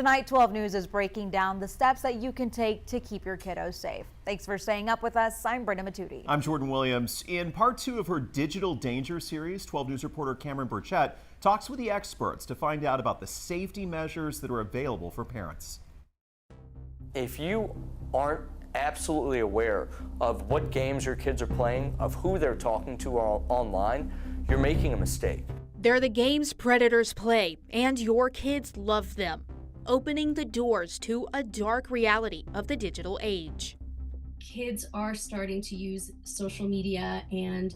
Tonight, 12 News is breaking down the steps that you can take to keep your kiddos safe. Thanks for staying up with us. I'm Brenda Matudi. I'm Jordan Williams. In part 2 of her Digital Danger series, 12 News reporter Cameron Burchett talks with the experts to find out about the safety measures that are available for parents. If you aren't absolutely aware of what games your kids are playing, of who they're talking to online, you're making a mistake. They're the games predators play, and your kids love them, opening the doors to a dark reality of the digital age. Kids are starting to use social media and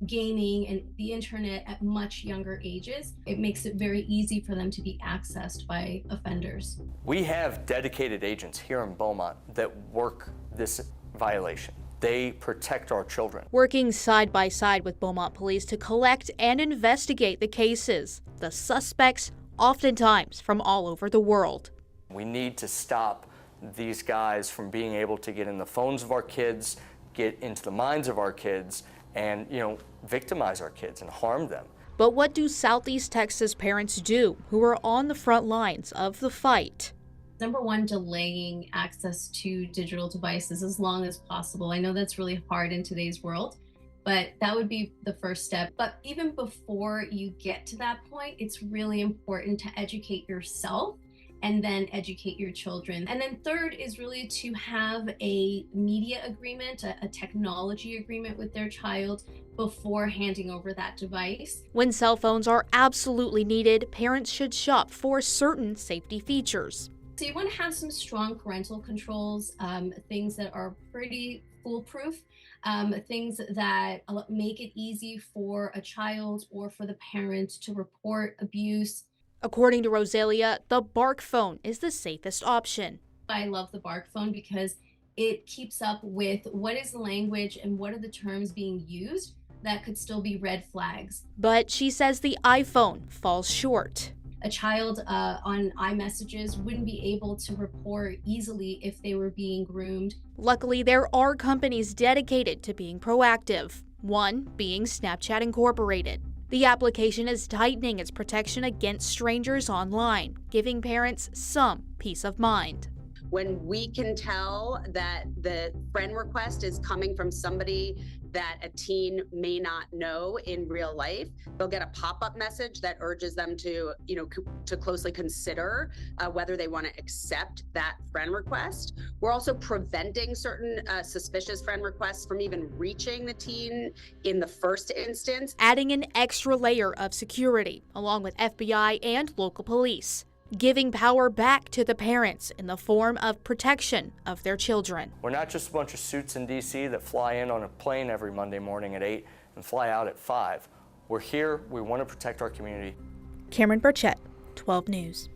gaming and the internet at much younger ages. It makes it very easy for them to be accessed by offenders. We have dedicated agents here in Beaumont that work this violation. They protect our children. Working side by side with Beaumont police to collect and investigate the cases. The suspects oftentimes from all over the world. We need to stop these guys from being able to get in the phones of our kids, get into the minds of our kids, and, victimize our kids and harm them. But what do Southeast Texas parents do who are on the front lines of the fight? Number one, delaying access to digital devices as long as possible. I know that's really hard in today's world, but that would be the first step. But even before you get to that point, it's really important to educate yourself and then educate your children. And then third is really to have a media agreement, a technology agreement with their child before handing over that device. When cell phones are absolutely needed, parents should shop for certain safety features. So you want to have some strong parental controls, things that are pretty foolproof, things that make it easy for a child or for the parent to report abuse. According to Rosalia, the Bark phone is the safest option. I love the Bark phone because it keeps up with what is the language and what are the terms being used that could still be red flags. But she says the iPhone falls short. A child on iMessages wouldn't be able to report easily if they were being groomed. Luckily, there are companies dedicated to being proactive, one being Snapchat Incorporated. The application is tightening its protection against strangers online, giving parents some peace of mind. When we can tell that the friend request is coming from somebody that a teen may not know in real life, they'll get a pop-up message that urges them to, to closely consider whether they want to accept that friend request. We're also preventing certain suspicious friend requests from even reaching the teen in the first instance. Adding an extra layer of security, along with FBI and local police. Giving power back to the parents in the form of protection of their children. We're not just a bunch of suits in D.C. that fly in on a plane every Monday morning at 8 and fly out at 5. We're here, we want to protect our community. Cameron Burchett, 12 News.